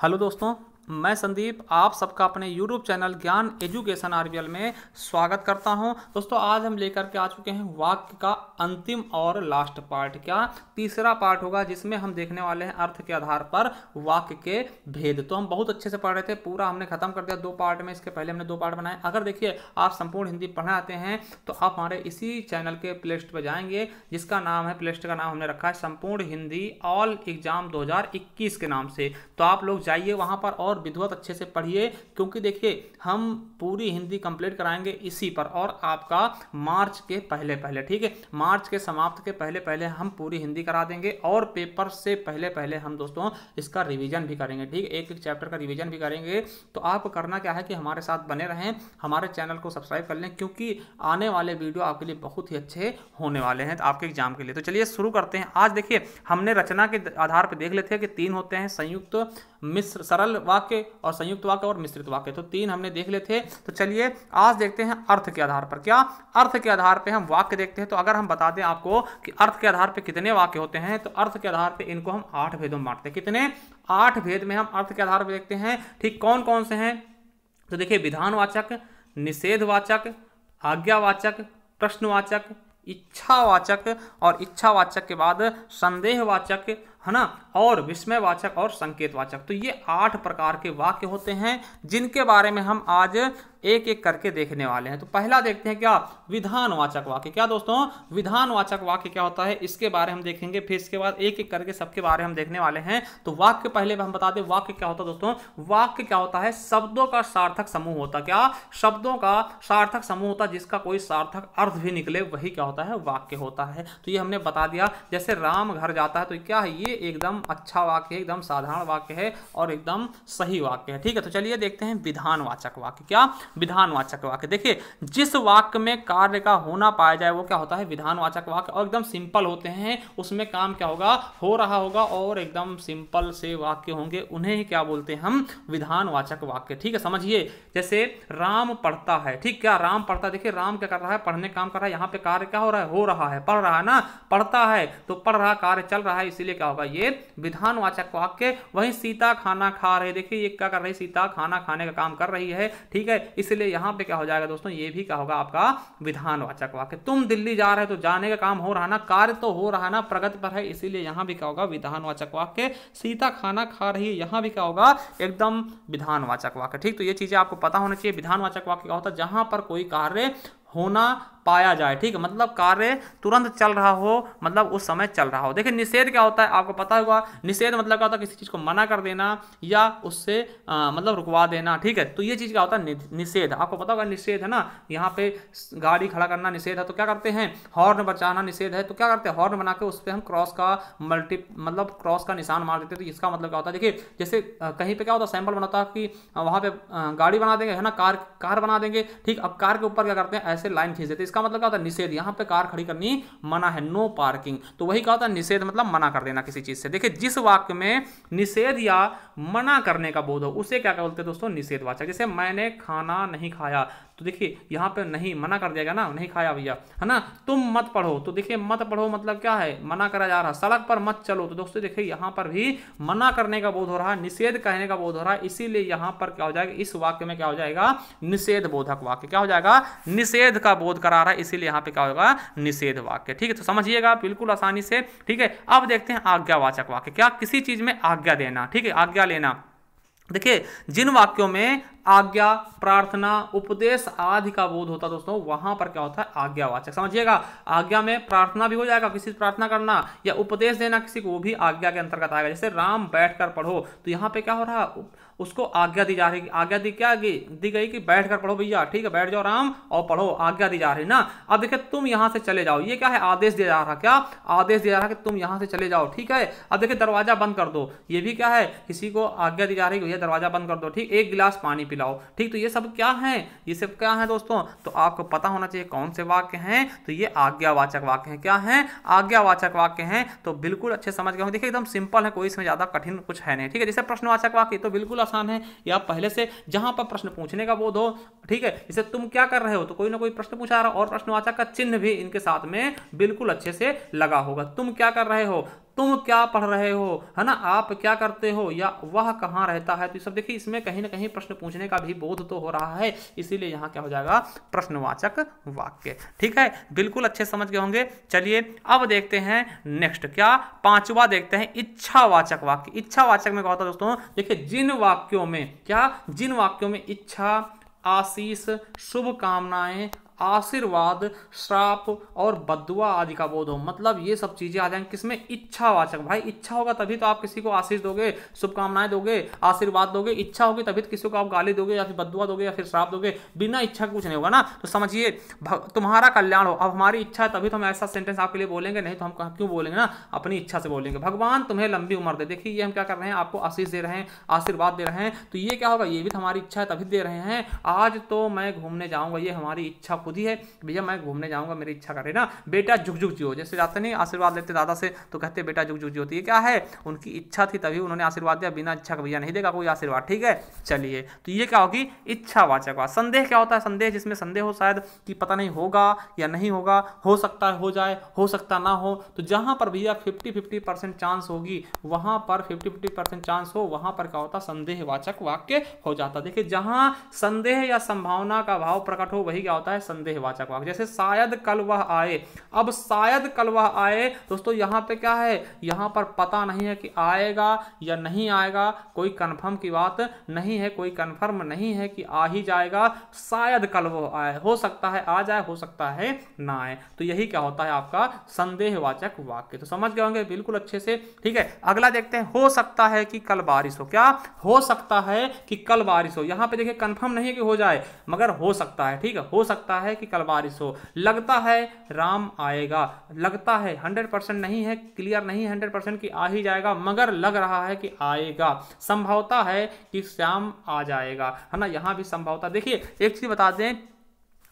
Hello दोस्तों, मैं संदीप आप सबका अपने YouTube चैनल ज्ञान एजुकेशन आरबीएल में स्वागत करता हूं। दोस्तों आज हम लेकर के आ चुके हैं वाक्य का अंतिम और लास्ट पार्ट, क्या तीसरा पार्ट होगा, जिसमें हम देखने वाले हैं अर्थ के आधार पर वाक्य के भेद। तो हम बहुत अच्छे से पढ़ रहे थे, पूरा हमने खत्म कर दिया 2 पार्ट में। इसके पहले हमने 2 पार्ट बनाए। अगर देखिए आप संपूर्ण हिंदी पढ़ना आते हैं तो आप हमारे इसी चैनल के प्ले लिस्ट पर जाएंगे, जिसका नाम है, प्ले लिस्ट का नाम हमने रखा है संपूर्ण हिंदी ऑल एग्जाम 2021 के नाम से। तो आप लोग जाइए वहां पर और विधिवत अच्छे से पढ़िए, क्योंकि देखिए हम पूरी हिंदी कंप्लीट कराएंगे इसी पर, और आपका मार्च के पहले पहले, ठीक है, मार्च के समाप्त के पहले पहले हम पूरी हिंदी करा देंगे, और पेपर से पहले पहले हम दोस्तों इसका रिवीजन भी करेंगे। ठीक है, एक एक चैप्टर का रिवीजन भी करेंगे। तो आपको करना क्या है कि हमारे साथ बने रहें, हमारे चैनल को सब्सक्राइब कर लें, क्योंकि आने वाले वीडियो आपके लिए बहुत ही अच्छे होने वाले हैं आपके एग्जाम के लिए। तो चलिए शुरू करते हैं। आज देखिए हमने रचना के आधार पर देख लेते हैं कि 3 होते हैं, संयुक्त, मिश्र, सरल वाक्य और संयुक्त वाक्य और मिश्रित वाक्य। तो 3 हमने देख लेते थे। तो चलिए आज देखते हैं अर्थ के आधार पर। क्या अर्थ के आधार पे हम वाक्य देखते हैं। तो अगर हम बता दें आपको कि अर्थ के आधार पे कितने वाक्य होते हैं, तो अर्थ के आधार पे इनको हम 8 भेदों में बांटते हैं। कितने? 8 भेद में हम अर्थ के आधार पर देखते हैं। ठीक, कौन कौन से हैं? तो देखिए विधानवाचक, निषेधवाचक, आज्ञावाचक, प्रश्नवाचक, इच्छावाचक, और इच्छावाचक के बाद संदेहवाचक, है ना, और विस्मयवाचक और संकेतवाचक। तो ये 8 प्रकार के वाक्य होते हैं, जिनके बारे में हम आज एक एक करके देखने वाले हैं। तो पहला देखते हैं, क्या विधानवाचक वाक्य। क्या दोस्तों? विधानवाचक वाक्य क्या होता है, इसके बारे हम देखेंगे। फिर इसके बाद एक एक करके सबके बारे हम देखने वाले हैं। तो वाक्य पहले हम बता दें, वाक्य क्या होता है दोस्तों? वाक्य क्या होता है? शब्दों का सार्थक समूह होता है। क्या? शब्दों का सार्थक समूह होता है, जिसका कोई सार्थक अर्थ भी निकले, वही क्या होता है? वाक्य होता है। तो ये हमने बता दिया। जैसे राम घर जाता है, तो क्या है? ये एकदम अच्छा वाक्य है, एकदम साधारण वाक्य है और एकदम सही वाक्य है। ठीक है, तो चलिए देखते हैं विधानवाचक वाक्य। क्या? विधानवाचक वाक्य। देखिए जिस वाक्य में कार्य का होना पाया जाए वो क्या होता है? विधानवाचक वाक्य। और एकदम सिंपल होते हैं, उसमें काम क्या होगा? हो रहा होगा, और एकदम सिंपल से वाक्य होंगे, उन्हें ही क्या बोलते हैं हम? विधानवाचक वाक्य। ठीक है, समझिए। जैसे राम पढ़ता है। ठीक, क्या राम पढ़ता है? देखिए राम क्या कर रहा है? पढ़ने काम कर रहा है। यहाँ पे कार्य क्या हो रहा है? हो रहा है, पढ़ रहा है ना, पढ़ता है तो पढ़ रहा, कार्य चल रहा है, इसीलिए क्या होगा? ये विधानवाचक वाक्य। वहीं सीता खाना खा रही, देखिए ये क्या कर रही? सीता खाना खाने का काम कर रही है। ठीक है, इसलिए यहां पे क्या हो जाएगा दोस्तों? ये भी क्या होगा? आपका विधानवाचक वाक्य। तुम दिल्ली जा रहे हो, तो जाने का काम हो रहा है ना, कार्य तो हो रहा है ना, प्रगति पर है, इसीलिए यहां भी क्या होगा? विधानवाचक वाक्य। सीता खाना खा रही है, यहां भी क्या होगा? एकदम विधानवाचक वाक्य। ठीक, तो ये चीजें आपको पता होना चाहिए। विधानवाचक वाक्य क्या होता है? जहां पर कोई कार्य होना पाया जाए। ठीक है, मतलब कार्य तुरंत चल रहा हो, मतलब उस समय चल रहा हो। देखिए निषेध क्या होता है? आपको पता होगा। निषेध मतलब क्या होता है? किसी चीज को मना कर देना या उससे मतलब रुकवा देना। ठीक है, तो ये चीज क्या होता है? निषेध। आपको पता होगा निषेध है ना, यहाँ पे गाड़ी खड़ा करना निषेध है, तो क्या करते हैं? हॉर्न बजाना निषेध है, तो क्या करते हैं? हॉर्न बना के उस पर हम क्रॉस का मतलब क्रॉस का निशान मार देते हैं। तो इसका मतलब क्या होता है? देखिए जैसे कहीं पे क्या होता है? सैंपल बनाता है कि वहां पे गाड़ी बना देंगे, है ना, कार बना देंगे। ठीक, अब कार के ऊपर क्या करते हैं? ऐसे लाइन खींच देते हैं। इसका मतलब क्या होता है? निषेध। यहाँ पे कार खड़ी करनी मना है, नो पार्किंग। तो वही क्या होता है? निषेध, मतलब मना कर देना किसी चीज से। देखिए जिस वाक्य में निषेध या मना करने का बोध हो, उसे क्या बोलते हैं दोस्तों? निषेधवाचक। जैसे मैंने खाना नहीं खाया, तो देखिए यहाँ पे नहीं, मना कर दिया गया ना, नहीं खाया भैया, है ना। तुम मत पढ़ो, तो देखिए मत पढ़ो मतलब क्या है? मना करा जा रहा। सड़क पर मत चलो, तो दोस्तों देखिए यहाँ पर भी मना करने का बोध हो रहा है, निषेध कहने का बोध हो रहा है, इसीलिए यहाँ पर क्या हो जाएगा? इस वाक्य में क्या हो जाएगा? निषेध बोधक वाक्य। क्या हो जाएगा? निषेध का बोध करा रहा है, इसीलिए यहाँ पे क्या होगा? निषेध वाक्य। ठीक है, तो समझिएगा बिल्कुल आसानी से। ठीक है, अब देखते हैं आज्ञावाचक वाक्य। क्या? किसी चीज में आज्ञा देना। ठीक है, आज्ञा लेना। देखिए जिन वाक्यों में आज्ञा, प्रार्थना, उपदेश आदि का बोध होता है दोस्तों, वहां पर क्या होता है? आज्ञावाचक। समझिएगा, आज्ञा में प्रार्थना भी हो जाएगा, किसी से प्रार्थना करना या उपदेश देना किसी को, वो भी आज्ञा के अंतर्गत आएगा। जैसे राम बैठकर पढ़ो, तो यहाँ पे क्या हो रहा है? उसको आज्ञा दी जा रही। आज्ञा दी क्या दी गई? कि बैठकर पढ़ो भैया। ठीक है, बैठ जाओ राम और पढ़ो, आज्ञा दी जा रही ना। अब देखिए तुम यहां से चले जाओ, ये क्या है? आदेश दिया जा रहा। क्या आदेश दिया जा रहा? कि तुम यहां से चले जाओ। ठीक है, अब देखिए दरवाजा बंद कर दो, ये भी क्या है? किसी को आज्ञा दी जा रही है, भैया दरवाजा बंद कर दो। ठीक, एक गिलास पानी पिलाओ। ठीक, तो ये सब क्या है? ये सब क्या है दोस्तों? तो आपको पता होना चाहिए कौन से वाक्य हैं। तो ये आज्ञावाचक वाक्य हैं। क्या हैं? आज्ञावाचक वाक्य हैं। तो बिल्कुल अच्छे समझ गए। देखिए एकदम सिंपल है, कोई इसमें ज्यादा कठिन कुछ है नहीं। ठीक है, जैसे प्रश्नवाचक वाक्य तो बिल्कुल आसान है, या पहले से जहां पर प्रश्न पूछने का बोध हो। ठीक है, जैसे तुम क्या कर रहे हो, तो कोई ना कोई प्रश्न पूछा रहा, और प्रश्नवाचक का चिन्ह भी इनके साथ में बिल्कुल अच्छे से लगा होगा। तुम क्या कर रहे हो, तुम क्या पढ़ रहे हो, है ना, आप क्या करते हो, या वह कहाँ रहता है। तो सब देखिए इसमें कहीं ना कहीं प्रश्न पूछने का भी बोध तो हो रहा है, इसीलिए यहाँ क्या हो जाएगा, प्रश्नवाचक वाक्य। ठीक है, बिल्कुल अच्छे समझ गए होंगे। चलिए अब देखते हैं नेक्स्ट, क्या पांचवा देखते हैं, इच्छावाचक वाक्य। इच्छावाचक में क्या होता है दोस्तों, देखिए जिन वाक्यों में क्या, जिन वाक्यों में इच्छा, आशीष, शुभकामनाएं, आशीर्वाद, श्राप और बद्दुआ आदि का बोध हो, मतलब ये सब चीजें आ जाएंगी किसमें, इच्छावाचक। भाई इच्छा होगा तभी तो आप किसी को आशीष दोगे, शुभकामनाएं दोगे, आशीर्वाद दोगे, इच्छा होगी तभी तो किसी को आप गाली दोगे या फिर बद्दुआ दोगे या फिर श्राप दोगे, बिना इच्छा के कुछ नहीं होगा ना। तो समझिए तुम्हारा कल्याण हो, अब हमारी इच्छा है तभी तो हम ऐसा सेंटेंस आपके लिए बोलेंगे, नहीं तो हम क्यों बोलेंगे ना, अपनी इच्छा से बोलेंगे। भगवान तुम्हें लंबी उम्र दे, देखिए ये हम क्या कर रहे हैं, आपको आशीष दे रहे हैं, आशीर्वाद दे रहे हैं, तो ये क्या होगा, ये भी हमारी इच्छा है तभी दे रहे हैं। आज तो मैं घूमने जाऊंगा, ये हमारी इच्छा खुद ही है, भैया मैं घूमने जाऊंगा, मेरी इच्छा करे ना। बेटा झुक झुक जियो, जैसे जाते नहीं आशीर्वाद लेते दादा से तो कहते बेटा झुक झुक जियो, तो ये क्या है, उनकी इच्छा थी तभी उन्होंने आशीर्वाद दिया, बिना इच्छा का भैया नहीं देगा कोई आशीर्वाद। ठीक है, चलिए तो ये क्या होगी, इच्छावाचक बात। संदेह क्या होता है, संदेह जिसमें संदेह हो शायद कि पता नहीं होगा या नहीं होगा, हो सकता है हो जाए, हो सकता ना हो, तो जहां पर भैया 50-50% चांस होगी, वहां पर 50-50% चांस हो, वहां पर क्या होता, संदेहवाचक वाक्य हो जाता। देखिए जहां संदेह या संभावना का भाव प्रकट हो वही क्या होता है, संदेहवाचक वाक्य। जैसे शायद कल वह आए, अब शायद कल वह आए दोस्तों, यहां पे क्या है, यहां पर पता नहीं है कि आएगा या नहीं आएगा, कोई कंफर्म की बात नहीं है, कोई कंफर्म नहीं है कि आ ही जाएगा, शायद कल वो आए, हो सकता है आ जाए, हो सकता है ना आए, तो यही क्या होता है आपका संदेहवाचक वाक्य। तो समझ गए होंगे बिल्कुल अच्छे से। ठीक है, अगला देखते हैं, हो सकता है कि कल बारिश हो। क्या हो सकता है कि कल बारिश हो, यहां पे देखिए कंफर्म नहीं है कि हो जाए, मगर हो सकता है। ठीक है, हो सकता है कि कल बारिश हो। लगता है राम आएगा, लगता है 100% नहीं है, क्लियर नहीं 100% कि आ ही जाएगा, मगर लग रहा है कि आएगा। संभवता है कि श्याम आ जाएगा, है ना, यहां भी संभवता। देखिए एक चीज बता दें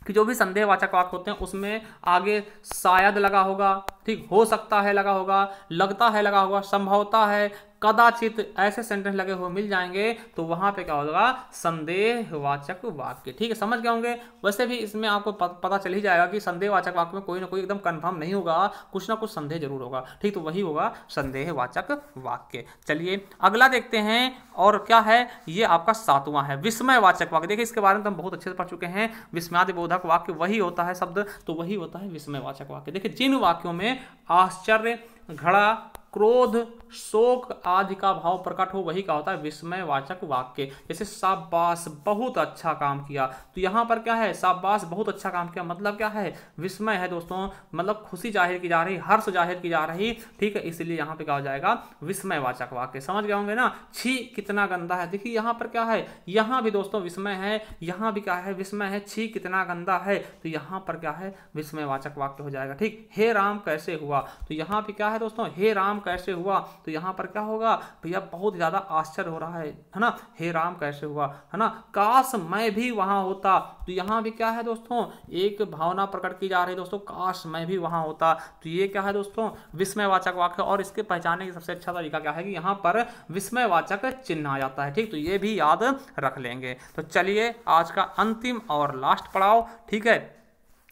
कि जो भी संदेहवाचक वाक्य होते हैं उसमें आगे शायद लगा होगा, ठीक, हो सकता है लगा होगा, लगता है लगा होगा, संभवता है, कदाचित, ऐसे सेंटेंस लगे हुए मिल जाएंगे, तो वहां पे क्या होगा, संदेहवाचक वाक्य। ठीक है, समझ गए होंगे। वैसे भी इसमें आपको पता चल ही जाएगा कि संदेहवाचक वाक्य में कोई ना कोई एकदम कंफर्म नहीं होगा, कुछ ना कुछ संदेह जरूर होगा। ठीक, तो वही होगा संदेहवाचक वाक्य। चलिए अगला देखते हैं, और क्या है, ये आपका 7वां है, विस्मयवाचक वाक्य। देखिए इसके बारे में तो हम बहुत अच्छे से पढ़ चुके हैं, विस्मयादिबोधक वाक्य वही होता है शब्द, तो वही होता है विस्मयवाचक वाक्य। देखिए जिन वाक्यों में आश्चर्य, घृणा, क्रोध, शोक आदि का भाव प्रकट हो वही क्या होता है, विस्मयवाचक वाक्य। जैसे शाबाश बहुत अच्छा काम किया, तो यहां पर क्या है, शाबाश बहुत अच्छा काम किया, मतलब क्या है, विस्मय है दोस्तों, मतलब खुशी जाहिर की जा रही, हर्ष जाहिर की जा रही। ठीक है, इसलिए यहां पे क्या हो जाएगा, विस्मयवाचक वाक्य। समझ गए होंगे ना। छी कितना गंदा है, देखिए यहां पर क्या है, यहां भी दोस्तों विस्मय है, यहां भी क्या है, विस्मय है, छी कितना गंदा है, तो यहां पर क्या है, विस्मयवाचक वाक्य हो जाएगा। ठीक, हे राम कैसे हुआ, तो यहां पे क्या है दोस्तों, हे राम कैसे हुआ, तो यहां पर क्या होगा भैया, बहुत ज्यादा आश्चर्य हो रहा है ना, हे राम कैसे हुआ, है ना। काश मैं भी वहां होता, तो यहां भी क्या है दोस्तों, एक भावना प्रकट की जा रही है दोस्तों, काश मैं भी वहां होता, तो ये क्या है दोस्तों, विस्मयवाचक वाक्य। और इसके पहचानने की सबसे अच्छा तरीका क्या है कि यहां पर विस्मयवाचक चिन्ह आ जाता है। ठीक, तो ये भी याद रख लेंगे। तो चलिए आज का अंतिम और लास्ट पड़ाव, ठीक है,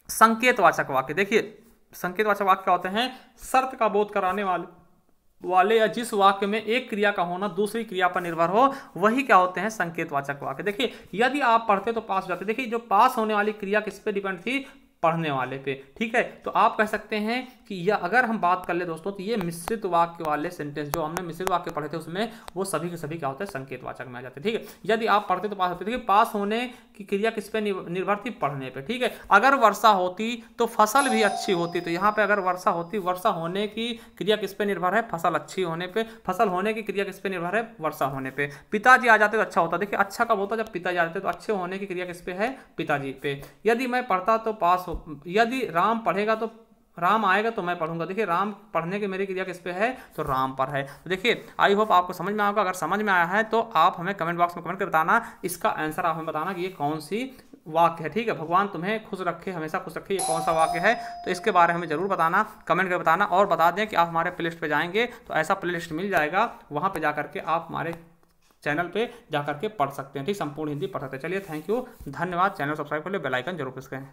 संकेतवाचक वाक्य। देखिए संकेतवाचक वाक्य क्या होते हैं, शर्त का बोध कराने वाले या जिस वाक्य में एक क्रिया का होना दूसरी क्रिया पर निर्भर हो वही क्या होते हैं, संकेतवाचक वाक्य। देखिए यदि आप पढ़ते तो पास हो जाते, देखिए जो पास होने वाली क्रिया किस पे डिपेंड थी, पढ़ने वाले पे। ठीक है, तो आप कह सकते हैं कि यह, अगर हम बात कर ले दोस्तों, तो ये मिश्रित वाक्य वाले सेंटेंस जो हमने मिश्रित वाक्य पढ़े थे उसमें वो सभी के सभी क्या होते हैं, संकेतवाचक में आ जाते हैं। ठीक है, यदि आप पढ़ते तो पास होते। देखिए पास होने की क्रिया किस पे निर्भर थी, पढ़ने पे। ठीक है, अगर वर्षा होती तो फसल भी अच्छी होती, तो यहाँ पे अगर वर्षा होती, वर्षा होने की क्रिया किस पे निर्भर है, फसल अच्छी होने पे, फसल होने की क्रिया किस पे निर्भर है, वर्षा होने पे। पिताजी आ जाते तो अच्छा होता, देखिए अच्छा कब होता, जब पिताजी आ जाते, तो अच्छे होने की क्रिया किस पे है, पिताजी पे। यदि मैं पढ़ता तो पास, यदि राम पढ़ेगा तो राम आएगा तो मैं पढ़ूंगा, देखिए राम पढ़ने की मेरी क्रिया किस पे है, तो राम पर है। तो देखिए आई होप आपको समझ में आएगा, अगर समझ में आया है तो आप हमें कमेंट बॉक्स में कमेंट कर बताना, इसका आंसर आप हमें बताना कि ये कौन सी वाक्य है। ठीक है, भगवान तुम्हें खुश रखे, हमेशा खुश रखे, ये कौन सा वाक्य है, तो इसके बारे में हमें जरूर बताना, कमेंट कर बताना। और बता दें कि आप हमारे प्ले लिस्ट पे जाएंगे तो ऐसा प्ले लिस्ट मिल जाएगा, वहां पे जाकर के आप हमारे चैनल पे जाकर के पढ़ सकते हैं। ठीक, संपूर्ण हिंदी पढ़ सकते हैं। चलिए थैंक यू, धन्यवाद। चैनल सब्सक्राइब कर ले, बेल आइकन जरूर प्रेस करें।